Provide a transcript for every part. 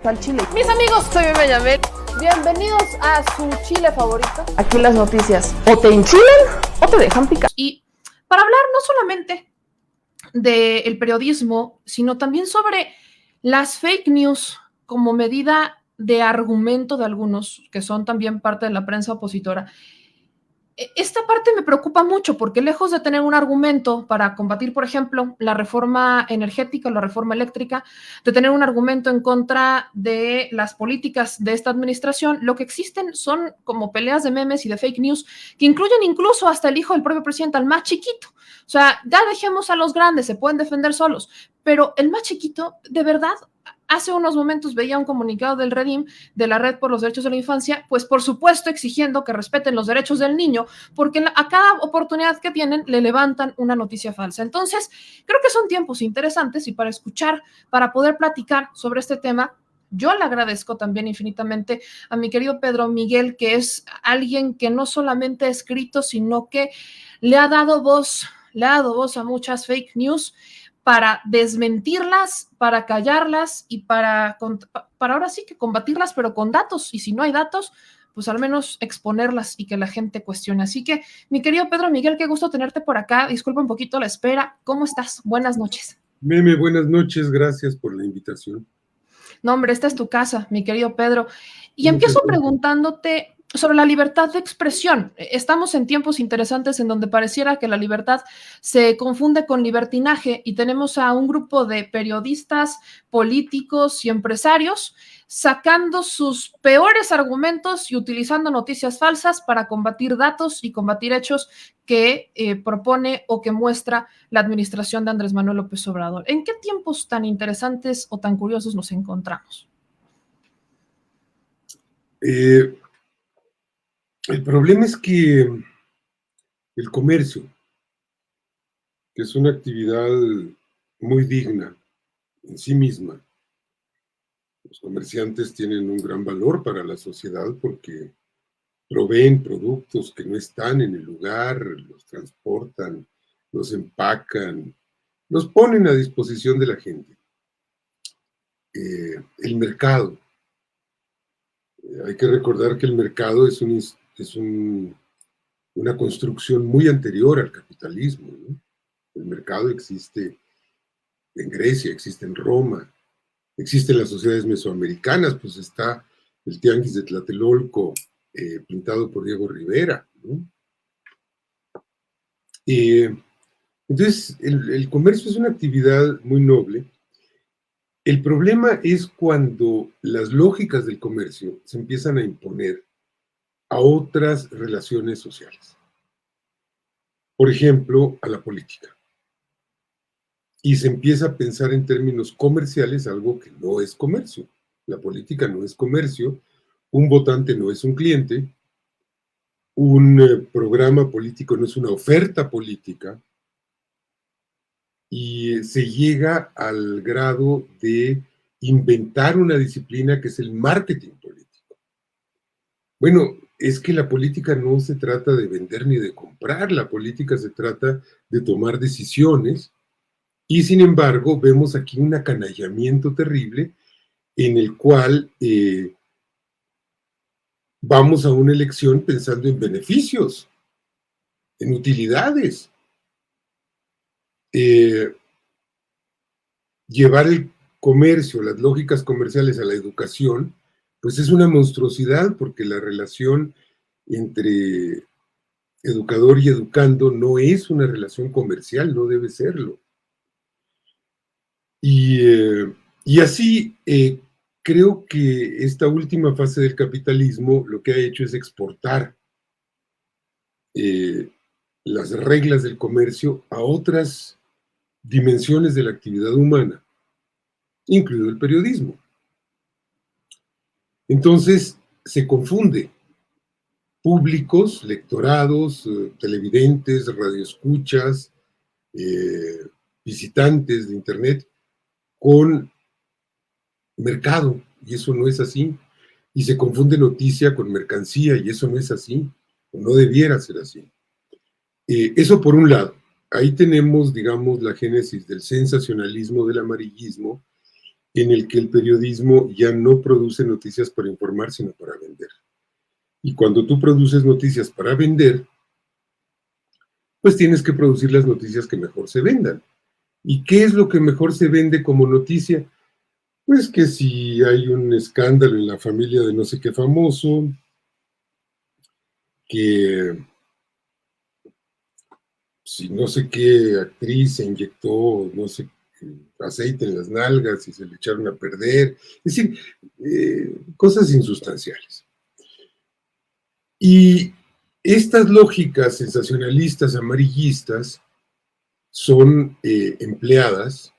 Al chile. Mis amigos, soy Bebe Yamel. Bienvenidos a su chile favorito. Aquí las noticias o te enchilan o te dejan picar. Y para hablar no solamente del periodismo, sino también sobre las fake news como medida de argumento de algunos, que son también parte de la prensa opositora. Esta parte me preocupa mucho porque lejos de tener un argumento para combatir, por ejemplo, la reforma energética o la reforma eléctrica, de tener un argumento en contra de las políticas de esta administración, lo que existen son como peleas de memes y de fake news que incluyen incluso hasta el hijo del propio presidente, al más chiquito. O sea, ya dejemos a los grandes, se pueden defender solos, pero el más chiquito, de verdad, hace unos momentos veía un comunicado del REDIM, de la Red por los Derechos de la Infancia, pues por supuesto exigiendo que respeten los derechos del niño, porque a cada oportunidad que tienen le levantan una noticia falsa. Entonces, creo que son tiempos interesantes y para escuchar, para poder platicar sobre este tema, yo le agradezco también infinitamente a mi querido Pedro Miguel, que es alguien que no solamente ha escrito, sino que le ha dado voz a muchas fake news para desmentirlas, para callarlas y para ahora sí que combatirlas, pero con datos. Y si no hay datos, pues al menos exponerlas y que la gente cuestione. Así que, mi querido Pedro Miguel, qué gusto tenerte por acá. Disculpa un poquito la espera. ¿Cómo estás? Buenas noches. Meme, buenas noches. Gracias por la invitación. No, hombre, esta es tu casa, mi querido Pedro. Y empiezo preguntándote sobre la libertad de expresión. Estamos en tiempos interesantes en donde pareciera que la libertad se confunde con libertinaje y tenemos a un grupo de periodistas, políticos y empresarios sacando sus peores argumentos y utilizando noticias falsas para combatir datos y combatir hechos que propone o que muestra la administración de Andrés Manuel López Obrador. ¿En qué tiempos tan interesantes o tan curiosos nos encontramos? El problema es que el comercio, que es una actividad muy digna en sí misma, los comerciantes tienen un gran valor para la sociedad porque proveen productos que no están en el lugar, los transportan, los empacan, los ponen a disposición de la gente. El mercado. Hay que recordar que el mercado es una construcción muy anterior al capitalismo, ¿no? El mercado existe en Grecia, existe en Roma, existe en las sociedades mesoamericanas, pues está el Tianguis de Tlatelolco, pintado por Diego Rivera, ¿no? Entonces, el comercio es una actividad muy noble. El problema es cuando las lógicas del comercio se empiezan a imponer a otras relaciones sociales. Por ejemplo, a la política. Y se empieza a pensar en términos comerciales, algo que no es comercio. La política no es comercio, un votante no es un cliente, un programa político no es una oferta política, y se llega al grado de inventar una disciplina que es el marketing político. Bueno, es que la política no se trata de vender ni de comprar, la política se trata de tomar decisiones y sin embargo vemos aquí un acanallamiento terrible en el cual vamos a una elección pensando en beneficios, en utilidades. Llevar el comercio, las lógicas comerciales a la educación, pues es una monstruosidad porque la relación entre educador y educando no es una relación comercial, no debe serlo. Y así creo que esta última fase del capitalismo lo que ha hecho es exportar las reglas del comercio a otras dimensiones de la actividad humana, incluido el periodismo. Entonces se confunde públicos, lectorados, televidentes, radioescuchas, visitantes de Internet con mercado, y eso no es así. Y se confunde noticia con mercancía, y eso no es así, o no debiera ser así. Eso por un lado. Ahí tenemos, digamos, la génesis del sensacionalismo, del amarillismo, en el que el periodismo ya no produce noticias para informar, sino para vender. Y cuando tú produces noticias para vender, pues tienes que producir las noticias que mejor se vendan. ¿Y qué es lo que mejor se vende como noticia? Pues que si hay un escándalo en la familia de no sé qué famoso, que si no sé qué actriz se inyectó, no sé, aceite en las nalgas y se le echaron a perder, es decir, cosas insustanciales. Y estas lógicas sensacionalistas, amarillistas, son empleadas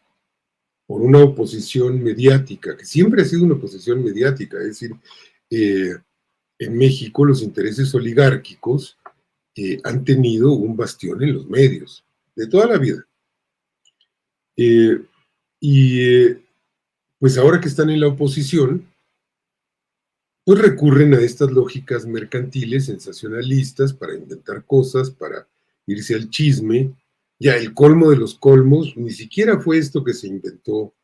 por una oposición mediática, que siempre ha sido una oposición mediática, es decir, en México los intereses oligárquicos han tenido un bastión en los medios, de toda la vida. Pues ahora que están en la oposición, pues recurren a estas lógicas mercantiles, sensacionalistas, para inventar cosas, para irse al chisme. Ya el colmo de los colmos, ni siquiera fue esto que se inventó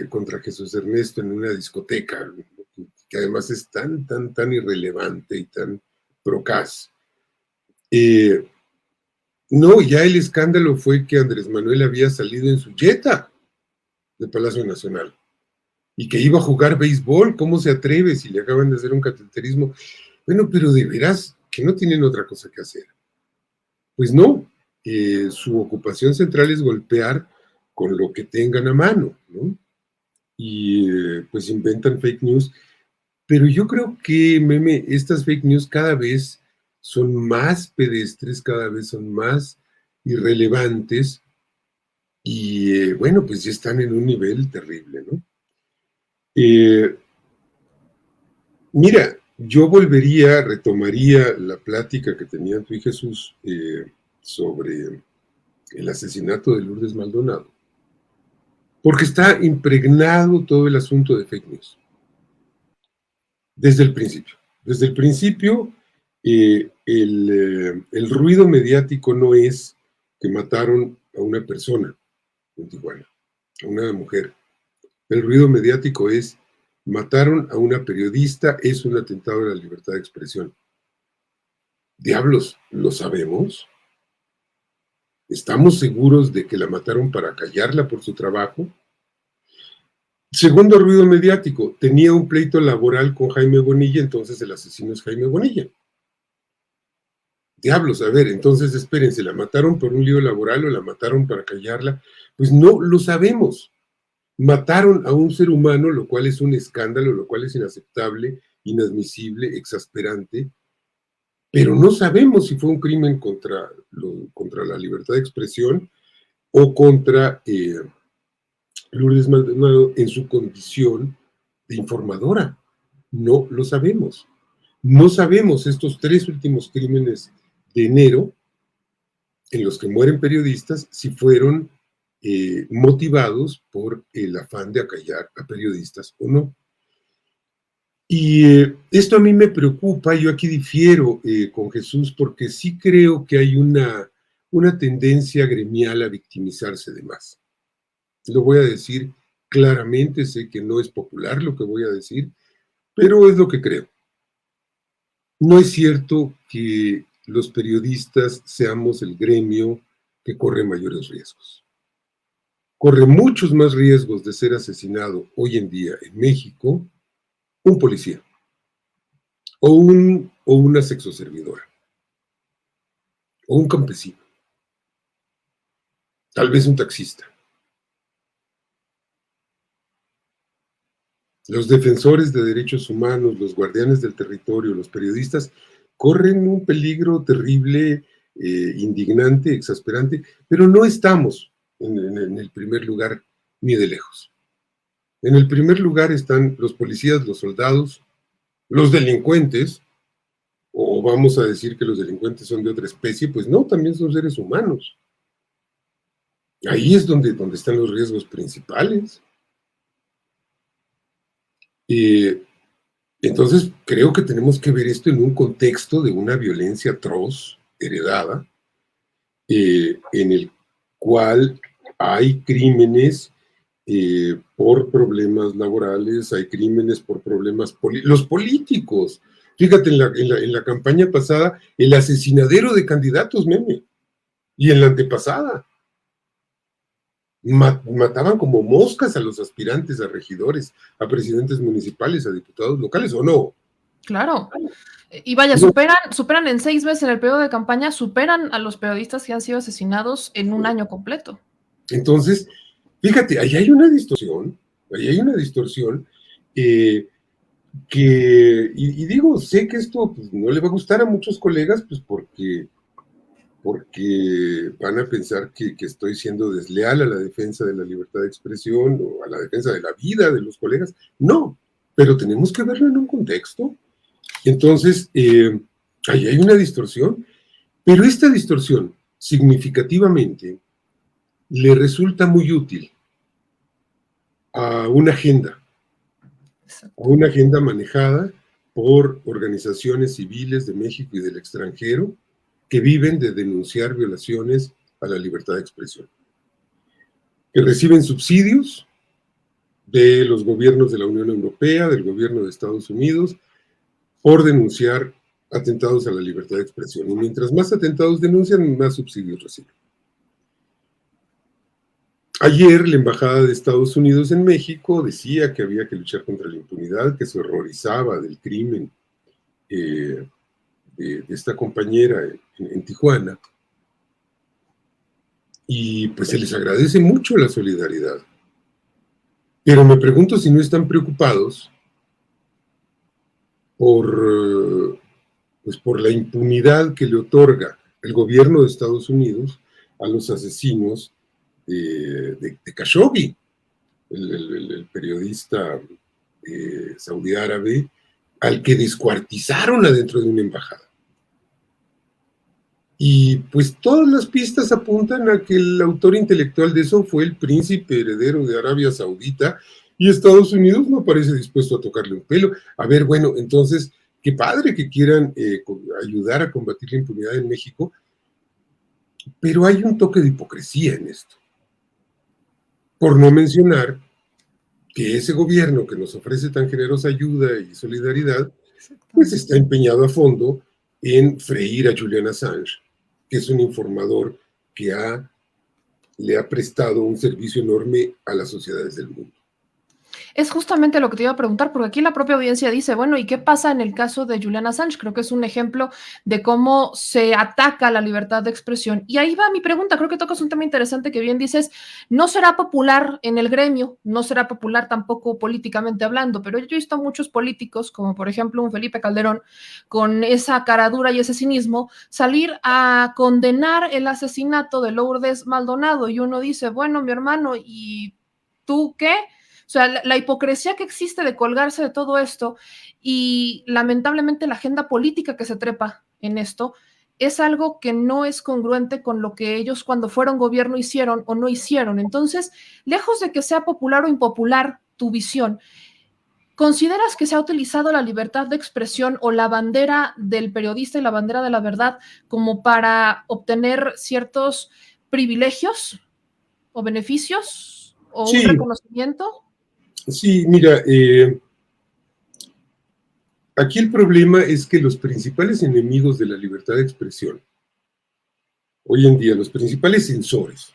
contra Jesús Ernesto en una discoteca, que además es tan irrelevante y tan procaz. No, ya el escándalo fue que Andrés Manuel había salido en su jeta de Palacio Nacional y que iba a jugar béisbol. ¿Cómo se atreve si le acaban de hacer un cateterismo? Bueno, pero de veras que no tienen otra cosa que hacer. Pues no, su ocupación central es golpear con lo que tengan a mano, ¿no? Y pues inventan fake news, pero yo creo que, Meme, estas fake news cada vez son más pedestres, cada vez son más irrelevantes y bueno, pues ya están en un nivel terrible, ¿no? Mira, yo retomaría la plática que tenían tú y Jesús sobre el asesinato de Lourdes Maldonado, porque está impregnado todo el asunto de fake news. Desde el principio. Desde el principio, el ruido mediático no es que mataron a una persona en Tijuana, a una mujer. El ruido mediático es mataron a una periodista, es un atentado a la libertad de expresión. Diablos, ¿lo sabemos? ¿Estamos seguros de que la mataron para callarla por su trabajo? Segundo ruido mediático, tenía un pleito laboral con Jaime Bonilla, entonces el asesino es Jaime Bonilla. Diablos, a ver, entonces espérense, ¿la mataron por un lío laboral o la mataron para callarla? Pues no lo sabemos. Mataron a un ser humano, lo cual es un escándalo, lo cual es inaceptable, inadmisible, exasperante, pero no sabemos si fue un crimen contra la libertad de expresión o contra Lourdes Maldonado en su condición de informadora. No lo sabemos. No sabemos estos 3 últimos crímenes de enero en los que mueren periodistas si fueron motivados por el afán de acallar a periodistas o no. Y esto a mí me preocupa, yo aquí difiero con Jesús porque sí creo que hay una tendencia gremial a victimizarse de más. Lo voy a decir claramente, sé que no es popular lo que voy a decir, pero es lo que creo. No es cierto que los periodistas seamos el gremio que corre mayores riesgos. Corre muchos más riesgos de ser asesinado hoy en día en México un policía o una sexoservidora o un campesino, tal vez un taxista. Los defensores de derechos humanos, los guardianes del territorio, los periodistas corren un peligro terrible, indignante, exasperante, pero no estamos en el primer lugar ni de lejos. En el primer lugar están los policías, los soldados, los delincuentes, o vamos a decir que los delincuentes son de otra especie, pues no, también son seres humanos. Ahí es donde están los riesgos principales. Entonces, creo que tenemos que ver esto en un contexto de una violencia atroz, heredada, en el cual hay crímenes por problemas laborales, hay crímenes por problemas los políticos. Fíjate, en la campaña pasada, el asesinadero de candidatos, meme, y en la antepasada. Mataban como moscas a los aspirantes a regidores, a presidentes municipales, a diputados locales, ¿o no? Claro. Y vaya, superan en 6 meses en el periodo de campaña, superan a los periodistas que han sido asesinados en un año completo. Entonces, fíjate, ahí hay una distorsión, y digo, sé que esto pues, no le va a gustar a muchos colegas, pues porque van a pensar que estoy siendo desleal a la defensa de la libertad de expresión o a la defensa de la vida de los colegas. No, pero tenemos que verlo en un contexto. Entonces, ahí hay una distorsión, pero esta distorsión significativamente le resulta muy útil a una agenda manejada por organizaciones civiles de México y del extranjero que viven de denunciar violaciones a la libertad de expresión, que reciben subsidios de los gobiernos de la Unión Europea, del gobierno de Estados Unidos, por denunciar atentados a la libertad de expresión. Y mientras más atentados denuncian, más subsidios reciben. Ayer la Embajada de Estados Unidos en México decía que había que luchar contra la impunidad, que se horrorizaba del crimen de esta compañera en Tijuana. Y pues se les agradece mucho la solidaridad. Pero me pregunto si no están preocupados por la impunidad que le otorga el gobierno de Estados Unidos a los asesinos de Khashoggi, el periodista saudí árabe, al que descuartizaron adentro de una embajada. Y pues todas las pistas apuntan a que el autor intelectual de eso fue el príncipe heredero de Arabia Saudita, y Estados Unidos no parece dispuesto a tocarle un pelo. A ver, bueno, entonces, qué padre que quieran ayudar a combatir la impunidad en México, pero hay un toque de hipocresía en esto. Por no mencionar que ese gobierno que nos ofrece tan generosa ayuda y solidaridad, pues está empeñado a fondo en freír a Julian Assange, que es un informador que le ha prestado un servicio enorme a las sociedades del mundo. Es justamente lo que te iba a preguntar, porque aquí la propia audiencia dice, bueno, ¿y qué pasa en el caso de Julian Assange? Creo que es un ejemplo de cómo se ataca la libertad de expresión. Y ahí va mi pregunta, creo que tocas un tema interesante que bien dices, no será popular en el gremio, no será popular tampoco políticamente hablando, pero yo he visto a muchos políticos, como por ejemplo un Felipe Calderón, con esa caradura y ese cinismo, salir a condenar el asesinato de Lourdes Maldonado, y uno dice, bueno, mi hermano, ¿y tú qué? O sea, la hipocresía que existe de colgarse de todo esto y lamentablemente la agenda política que se trepa en esto es algo que no es congruente con lo que ellos cuando fueron gobierno hicieron o no hicieron. Entonces, lejos de que sea popular o impopular tu visión, ¿consideras que se ha utilizado la libertad de expresión o la bandera del periodista y la bandera de la verdad como para obtener ciertos privilegios o beneficios o un Sí, reconocimiento? sí, mira, aquí el problema es que los principales enemigos de la libertad de expresión, hoy en día, los principales censores,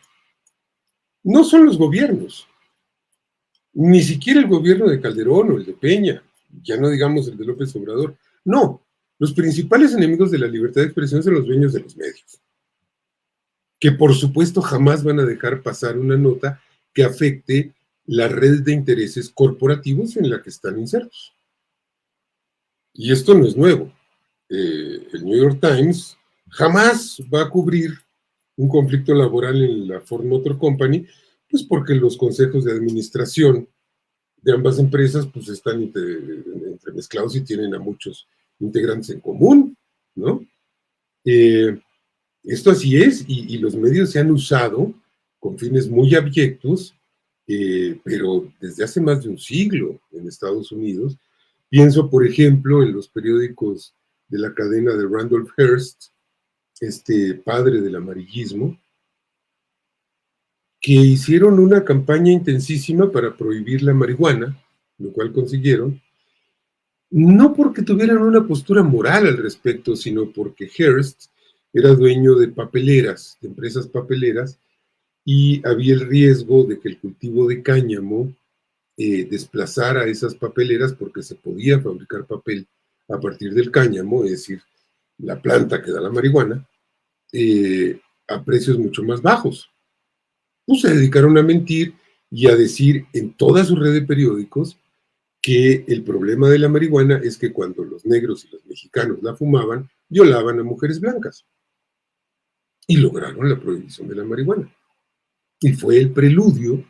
no son los gobiernos, ni siquiera el gobierno de Calderón o el de Peña, ya no digamos el de López Obrador. No, los principales enemigos de la libertad de expresión son los dueños de los medios, que por supuesto jamás van a dejar pasar una nota que afecte la red de intereses corporativos en la que están insertos. Y esto no es nuevo. El New York Times jamás va a cubrir un conflicto laboral en la Ford Motor Company, pues porque los consejos de administración de ambas empresas pues están entremezclados y tienen a muchos integrantes en común, ¿no? Esto así es, y los medios se han usado con fines muy abyectos, pero desde hace más de un siglo en Estados Unidos. Pienso, por ejemplo, en los periódicos de la cadena de Randolph Hearst, este padre del amarillismo, que hicieron una campaña intensísima para prohibir la marihuana, lo cual consiguieron, no porque tuvieran una postura moral al respecto, sino porque Hearst era dueño de papeleras, de empresas papeleras, y había el riesgo de que el cultivo de cáñamo desplazara esas papeleras porque se podía fabricar papel a partir del cáñamo, es decir, la planta que da la marihuana, a precios mucho más bajos. Pues se dedicaron a mentir y a decir en toda su red de periódicos que el problema de la marihuana es que cuando los negros y los mexicanos la fumaban, violaban a mujeres blancas. Y lograron la prohibición de la marihuana. Y fue el preludio,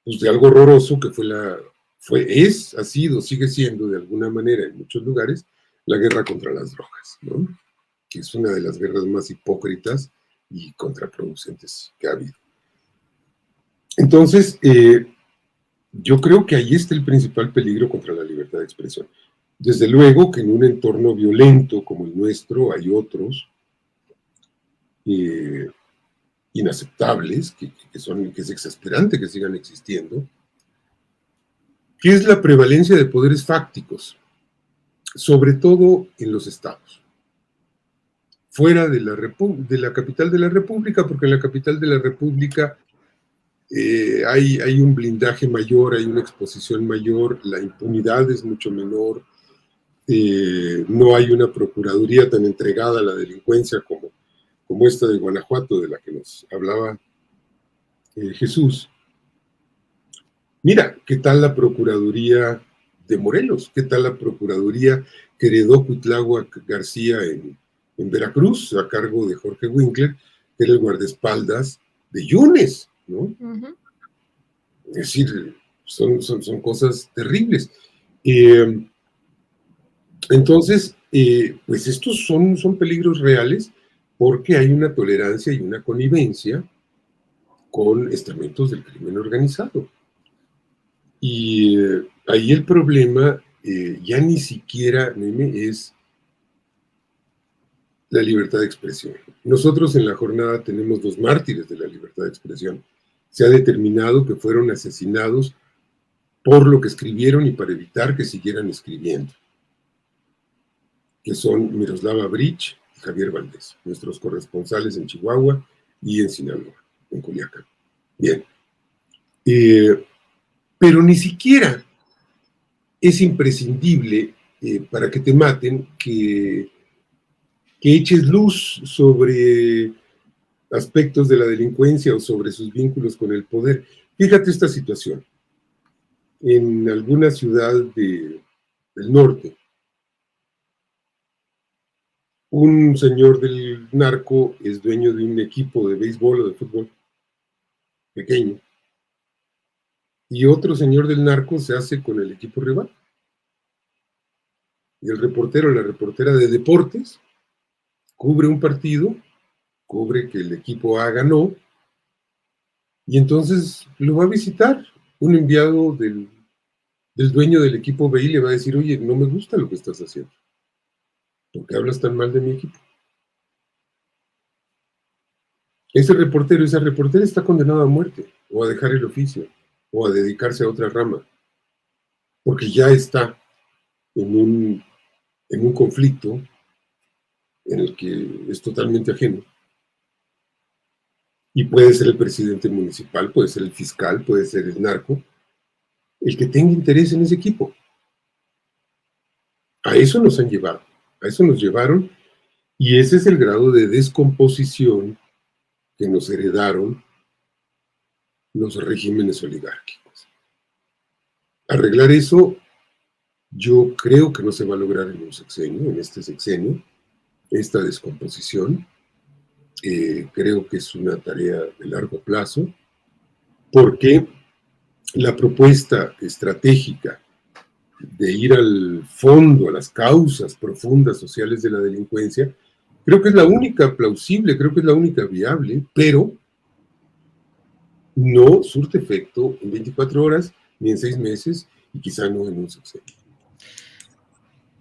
pues, de algo horroroso que ha sido, sigue siendo de alguna manera en muchos lugares, la guerra contra las drogas, ¿no? Que es una de las guerras más hipócritas y contraproducentes que ha habido. Entonces, yo creo que ahí está el principal peligro contra la libertad de expresión. Desde luego que en un entorno violento como el nuestro hay otros inaceptables, que es exasperante que sigan existiendo, que es la prevalencia de poderes fácticos, sobre todo en los estados, fuera de la capital de la República, porque en la capital de la República hay un blindaje mayor, hay una exposición mayor, la impunidad es mucho menor, no hay una procuraduría tan entregada a la delincuencia como esta de Guanajuato, de la que nos hablaba Jesús. Mira, ¿qué tal la Procuraduría de Morelos? ¿Qué tal la Procuraduría que heredó Cuitláhuac García en Veracruz, a cargo de Jorge Winkler, que era el guardaespaldas de Yunes, ¿no? Uh-huh. Es decir, son cosas terribles. Entonces, pues estos son peligros reales porque hay una tolerancia y una connivencia con estamentos del crimen organizado. Y ahí el problema ya ni siquiera, Meme, es la libertad de expresión. Nosotros en la jornada tenemos 2 mártires de la libertad de expresión. Se ha determinado que fueron asesinados por lo que escribieron y para evitar que siguieran escribiendo, que son Miroslava Bridge y Javier Valdés, nuestros corresponsales en Chihuahua y en Sinaloa, en Culiacán. Bien. Pero ni siquiera es imprescindible para que te maten que eches luz sobre aspectos de la delincuencia o sobre sus vínculos con el poder. Fíjate esta situación. En alguna ciudad del norte, un señor del narco es dueño de un equipo de béisbol o de fútbol pequeño, y otro señor del narco se hace con el equipo rival. Y el reportero, la reportera de deportes, cubre un partido, cubre que el equipo A ganó, y entonces lo va a visitar un enviado del dueño del equipo B y le va a decir: oye, no me gusta lo que estás haciendo, ¿por qué hablas tan mal de mi equipo? Ese reportero, esa reportera está condenado a muerte, o a dejar el oficio, o a dedicarse a otra rama, porque ya está en un conflicto en el que es totalmente ajeno. Y puede ser el presidente municipal, puede ser el fiscal, puede ser el narco, el que tenga interés en ese equipo. A eso nos han llevado, a eso nos llevaron, y ese es el grado de descomposición que nos heredaron los regímenes oligárquicos. Arreglar eso, yo creo que no se va a lograr en un sexenio, en este sexenio, esta descomposición. Creo que es una tarea de largo plazo, porque la propuesta estratégica de ir al fondo, a las causas profundas sociales de la delincuencia, creo que es la única plausible, creo que es la única viable, pero no surte efecto en 24 horas, ni en 6 meses, y quizá no en un sexenio.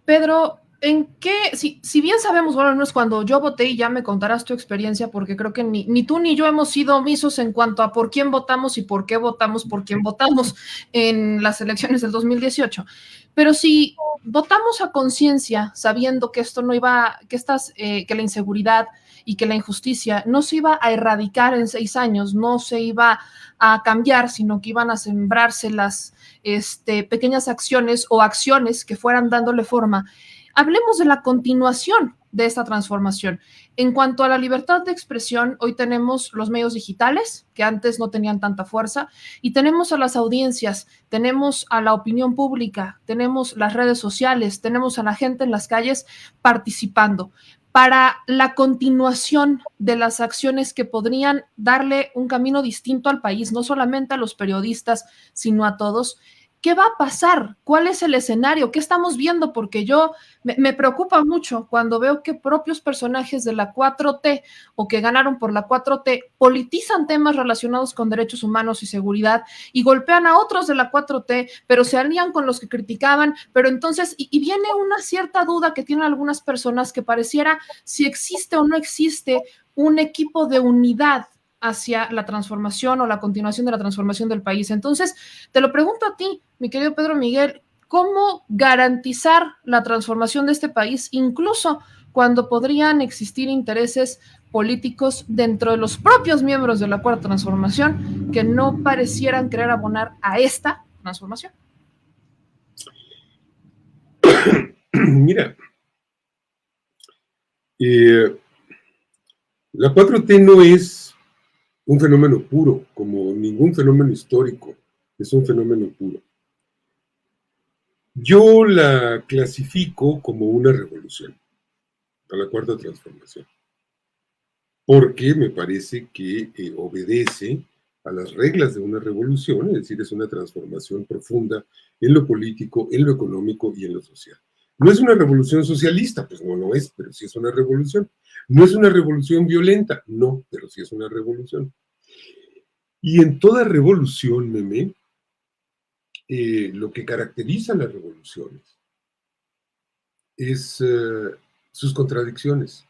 Pedro, ¿En qué? Si bien sabemos, bueno, no es cuando yo voté y ya me contarás tu experiencia, porque creo que ni tú ni yo hemos sido omisos en cuanto a por quién votamos y por qué votamos, por quién votamos en las elecciones del 2018. Pero si votamos a conciencia, sabiendo que esto no iba, que la inseguridad y que la injusticia no se iba a erradicar en 6 años, no se iba a cambiar, sino que iban a sembrarse las pequeñas acciones o acciones que fueran dándole forma. Hablemos de la continuación de esta transformación. En cuanto a la libertad de expresión, hoy tenemos los medios digitales, que antes no tenían tanta fuerza, y tenemos a las audiencias, tenemos a la opinión pública, tenemos las redes sociales, tenemos a la gente en las calles participando. Para la continuación de las acciones que podrían darle un camino distinto al país, no solamente a los periodistas, sino a todos, ¿qué va a pasar? ¿Cuál es el escenario? ¿Qué estamos viendo? Porque me preocupa mucho cuando veo que propios personajes de la 4T o que ganaron por la 4T politizan temas relacionados con derechos humanos y seguridad y golpean a otros de la 4T, pero se alían con los que criticaban, pero entonces, y viene una cierta duda que tienen algunas personas que pareciera si existe o no existe un equipo de unidad hacia la transformación o la continuación de la transformación del país. Entonces, te lo pregunto a ti, mi querido Pedro Miguel, ¿cómo garantizar la transformación de este país, incluso cuando podrían existir intereses políticos dentro de los propios miembros de la Cuarta Transformación que no parecieran querer abonar a esta transformación? Mira, la 4T no es un fenómeno puro, como ningún fenómeno histórico, es un fenómeno puro. Yo la clasifico como una revolución, a la Cuarta Transformación, porque me parece que obedece a las reglas de una revolución, es decir, es una transformación profunda en lo político, en lo económico y en lo social. No es una revolución socialista, pues no lo es, pero sí es una revolución. No es una revolución violenta, no, pero sí es una revolución. Y en toda revolución, Meme, lo que caracteriza a las revoluciones es sus contradicciones.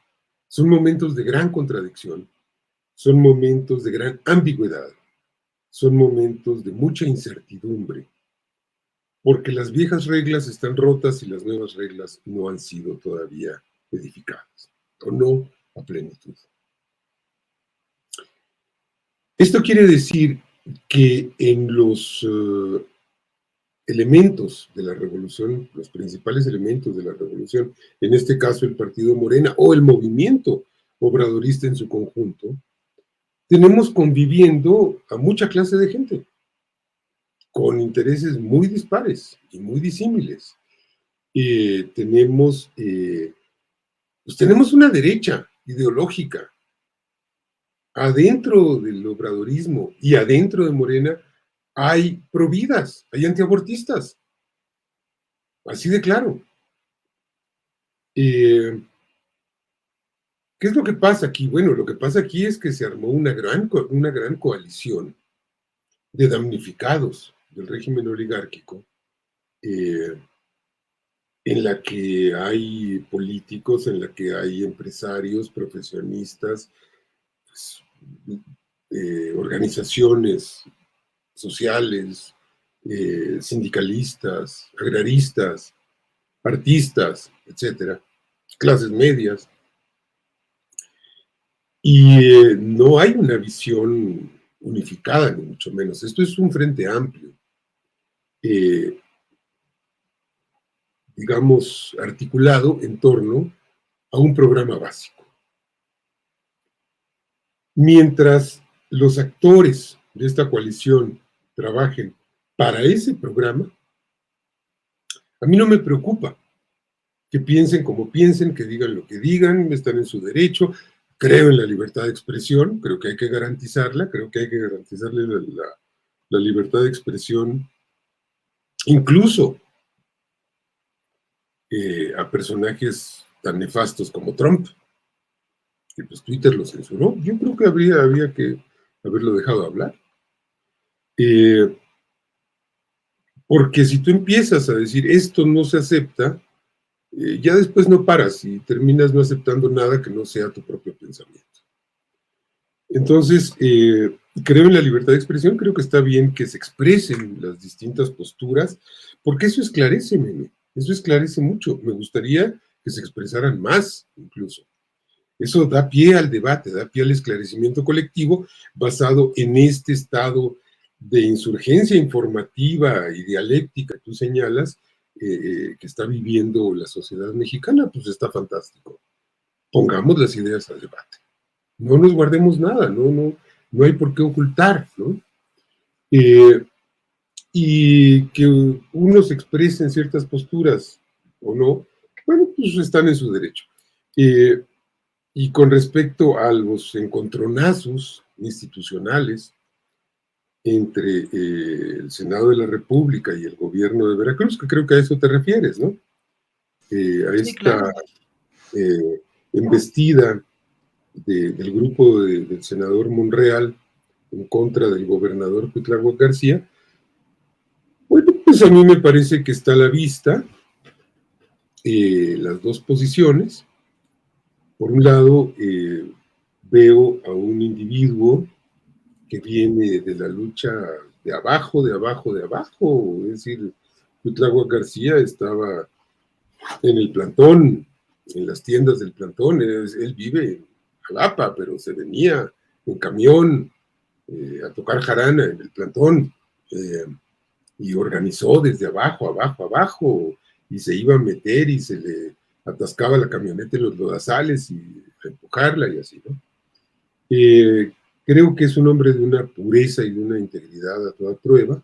Son momentos de gran contradicción, son momentos de gran ambigüedad, son momentos de mucha incertidumbre, porque las viejas reglas están rotas y las nuevas reglas no han sido todavía edificadas, o no a plenitud. Esto quiere decir que en los elementos de la revolución, los principales elementos de la revolución, en este caso el partido Morena o el movimiento obradorista en su conjunto, tenemos conviviendo a mucha clase de gente, con intereses muy dispares y muy disímiles. Tenemos una derecha ideológica adentro del obradorismo y adentro de Morena. Hay providas, hay antiabortistas, así de claro. ¿Qué es lo que pasa aquí? Bueno, lo que pasa aquí es que se armó una gran coalición de damnificados del régimen oligárquico, en la que hay políticos, en la que hay empresarios, profesionistas, pues, organizaciones sociales, sindicalistas, agraristas, artistas, etcétera, clases medias. Y no hay una visión unificada, ni mucho menos. Esto es un frente amplio, digamos, articulado en torno a un programa básico. Mientras los actores de esta coalición trabajen para ese programa, a mí no me preocupa que piensen como piensen, que digan lo que digan, están en su derecho. Creo en la libertad de expresión, creo que hay que garantizarla, creo que hay que garantizarle la libertad de expresión, incluso a personajes tan nefastos como Trump, que pues Twitter lo censuró. Yo creo que había que haberlo dejado hablar. Porque si tú empiezas a decir esto no se acepta, ya después no paras y terminas no aceptando nada que no sea tu propio pensamiento. Entonces, creo en la libertad de expresión, creo que está bien que se expresen las distintas posturas, porque eso esclarece, meme, eso esclarece mucho. Me gustaría que se expresaran más, incluso. Eso da pie al debate, da pie al esclarecimiento colectivo basado en este estado de insurgencia informativa y dialéctica que tú señalas, que está viviendo la sociedad mexicana. Pues está fantástico. Pongamos las ideas al debate. No nos guardemos nada, no hay por qué ocultar, ¿no? Y que unos expresen ciertas posturas o no, bueno, pues están en su derecho. Y con respecto a los encontronazos institucionales entre el Senado de la República y el gobierno de Veracruz, que creo que a eso te refieres, ¿no? A Sí, claro. esta embestida del grupo del senador Monreal en contra del gobernador Cuitláhuac García. Bueno, pues a mí me parece que está a la vista las dos posiciones. Por un lado, veo a un individuo que viene de la lucha de abajo, de abajo, de abajo. Es decir, Cuitláhuac García estaba en el plantón, en las tiendas del plantón. Él vive en Jalapa, pero se venía en camión a tocar jarana en el plantón, y organizó desde abajo, abajo, abajo, y se iba a meter y se le atascaba la camioneta en los lodazales y a empujarla y así, ¿no? Creo que es un hombre de una pureza y de una integridad a toda prueba.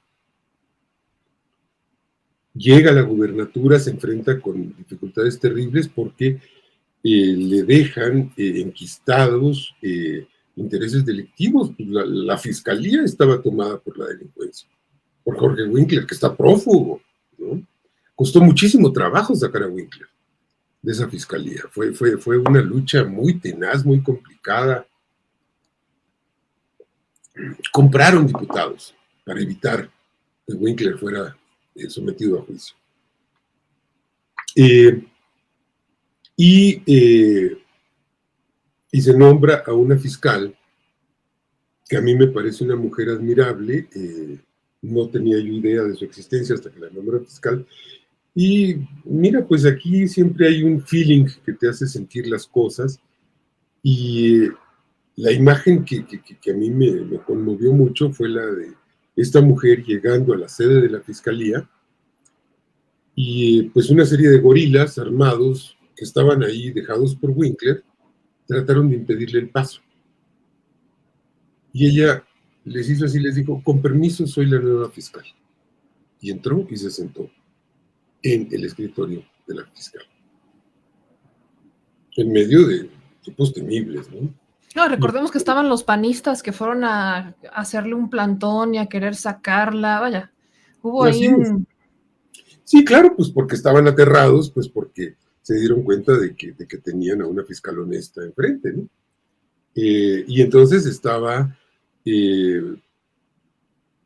Llega a la gubernatura, se enfrenta con dificultades terribles porque le dejan enquistados intereses delictivos. Pues la fiscalía estaba tomada por la delincuencia, por Jorge Winkler, que está prófugo, ¿no? Costó muchísimo trabajo sacar a Winkler de esa fiscalía. Fue una lucha muy tenaz, muy complicada. Compraron diputados para evitar que Winkler fuera sometido a juicio. Y se nombra a una fiscal que a mí me parece una mujer admirable. No tenía yo idea de su existencia hasta que la nombró fiscal. Y mira, pues aquí siempre hay un feeling que te hace sentir las cosas. Y la imagen que a mí me conmovió mucho fue la de esta mujer llegando a la sede de la fiscalía y pues una serie de gorilas armados que estaban ahí dejados por Winkler trataron de impedirle el paso. Y ella les hizo así, les dijo: con permiso, soy la nueva fiscal. Y entró y se sentó en el escritorio de la fiscal, en medio de tipos temibles, ¿no? No, recordemos que estaban los panistas que fueron a hacerle un plantón y a querer sacarla, vaya, hubo ahí un... Sí, claro, pues porque estaban aterrados, pues porque se dieron cuenta de que tenían a una fiscal honesta enfrente, ¿no? Y entonces estaba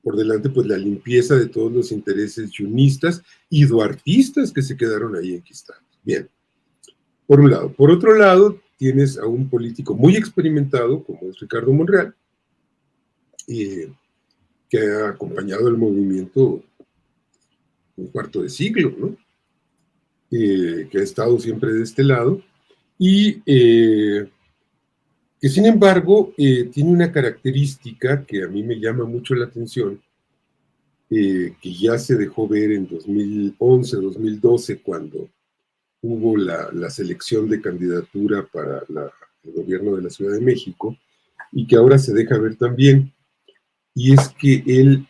por delante pues la limpieza de todos los intereses yunistas y duartistas que se quedaron ahí enquistados. Bien, por un lado. Por otro lado, tienes a un político muy experimentado, como es Ricardo Monreal, que ha acompañado el movimiento un cuarto de siglo, ¿no? Que ha estado siempre de este lado, y que sin embargo tiene una característica que a mí me llama mucho la atención, que ya se dejó ver en 2011, 2012, cuando hubo la selección de candidatura para el gobierno de la Ciudad de México, y que ahora se deja ver también, y es que él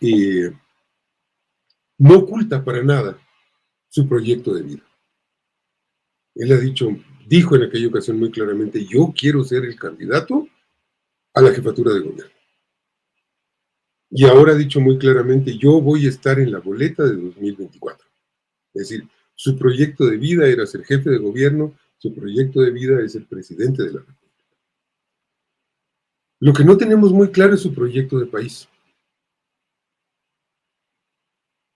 no oculta para nada su proyecto de vida. Él dijo en aquella ocasión muy claramente: yo quiero ser el candidato a la jefatura de gobierno. Y ahora ha dicho muy claramente: yo voy a estar en la boleta de 2024. Es decir, su proyecto de vida era ser jefe de gobierno, su proyecto de vida es ser presidente de la República. Lo que no tenemos muy claro es su proyecto de país.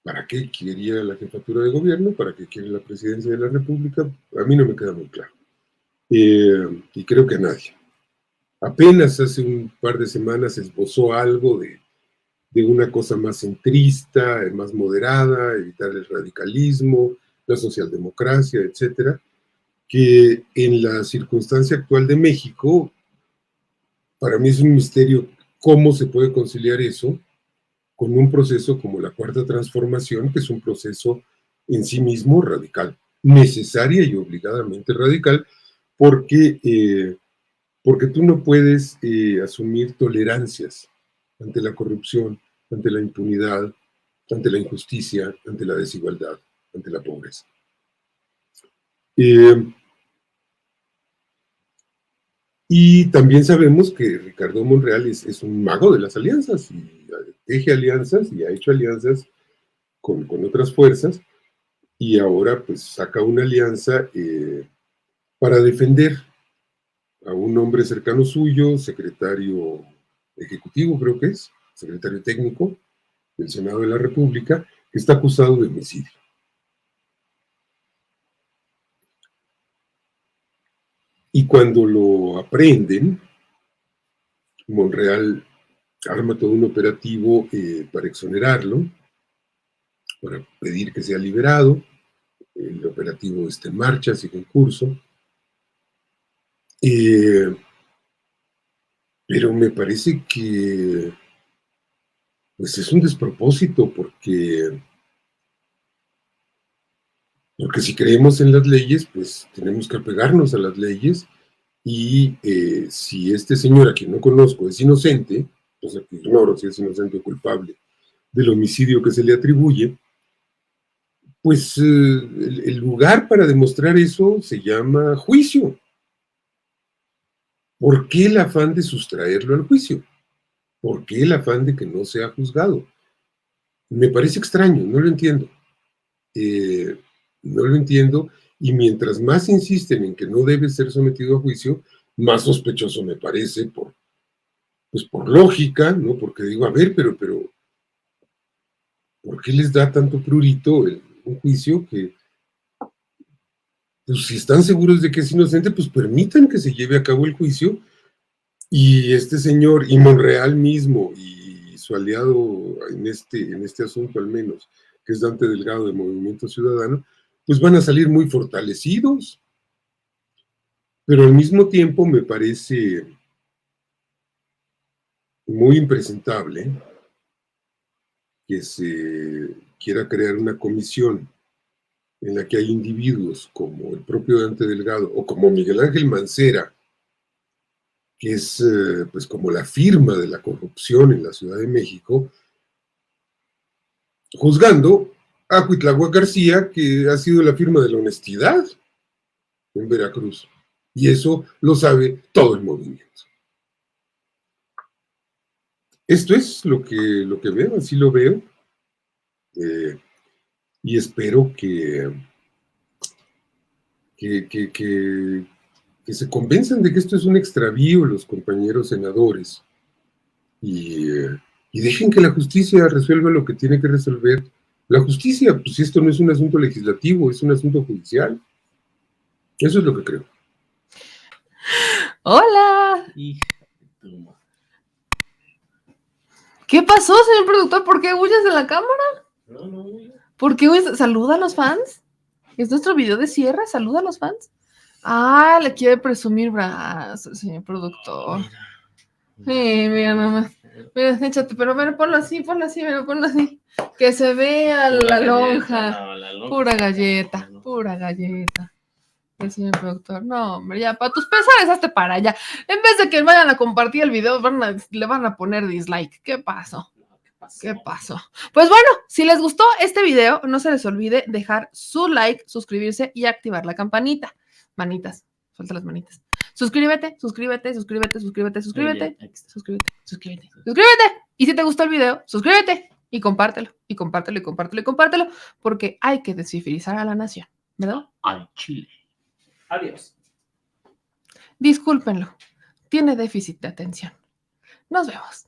¿Para qué quería la jefatura de gobierno? ¿Para qué quiere la presidencia de la República? A mí no me queda muy claro. Y creo que a nadie. Apenas hace un par de semanas esbozó algo de una cosa más centrista, más moderada, evitar el radicalismo, la socialdemocracia, etcétera, que en la circunstancia actual de México, para mí es un misterio cómo se puede conciliar eso con un proceso como la Cuarta Transformación, que es un proceso en sí mismo radical, necesaria y obligadamente radical, porque tú no puedes asumir tolerancias ante la corrupción, ante la impunidad, ante la injusticia, ante la desigualdad, ante la pobreza. Y también sabemos que Ricardo Monreal es un mago de las alianzas y teje alianzas y ha hecho alianzas con otras fuerzas y ahora pues saca una alianza para defender a un hombre cercano suyo, secretario ejecutivo creo que es, secretario técnico del Senado de la República, que está acusado de homicidio. Y cuando lo aprenden, Monreal arma todo un operativo para exonerarlo, para pedir que sea liberado. El operativo está en marcha, sigue en curso. Pero me parece que pues es un despropósito porque si creemos en las leyes, pues tenemos que apegarnos a las leyes y si este señor, a quien no conozco, es inocente, o sea, que ignoro si es inocente o culpable del homicidio que se le atribuye, pues el lugar para demostrar eso se llama juicio. ¿Por qué el afán de sustraerlo al juicio? ¿Por qué el afán de que no sea juzgado? Me parece extraño, no lo entiendo. No lo entiendo, y mientras más insisten en que no debe ser sometido a juicio, más sospechoso me parece pues por lógica, ¿no? Porque digo, a ver, pero ¿por qué les da tanto prurito un juicio que, pues si están seguros de que es inocente, pues permitan que se lleve a cabo el juicio y este señor, y Monreal mismo, y su aliado en este asunto al menos, que es Dante Delgado de Movimiento Ciudadano, pues van a salir muy fortalecidos. Pero al mismo tiempo me parece muy impresentable que se quiera crear una comisión en la que hay individuos como el propio Dante Delgado o como Miguel Ángel Mancera, que es pues como la firma de la corrupción en la Ciudad de México, juzgando a Cuitláhuac García, que ha sido la firma de la honestidad en Veracruz. Y eso lo sabe todo el movimiento. Esto es lo que veo, así lo veo. Y espero que se convenzan de que esto es un extravío los compañeros senadores y dejen que la justicia resuelva lo que tiene que resolver. La justicia, pues si esto no es un asunto legislativo, es un asunto judicial. Eso es lo que creo. ¡Hola! ¿Qué pasó, señor productor? ¿Por qué huyes de la cámara? No. ¿Por qué huyes? ¿Saluda a los fans? ¿Es nuestro video de cierre? ¿Saluda a los fans? Ah, le quiere presumir brazos, señor productor. Sí, mira nomás. Mira, échate, pero ponlo así, ponlo así. Que se vea la lonja. Pura galleta. El señor productor. No, hombre, ya, para tus pesares, hazte para allá. En vez de que vayan a compartir el video, le van a poner dislike. ¿Qué pasó? Pues bueno, si les gustó este video, no se les olvide dejar su like, suscribirse y activar la campanita. Manitas, suelta las manitas. Suscríbete. Y si te gustó el video, suscríbete y compártelo, porque hay que descivilizar a la nación, ¿verdad? Al chile. Adiós. Discúlpenlo, tiene déficit de atención. Nos vemos.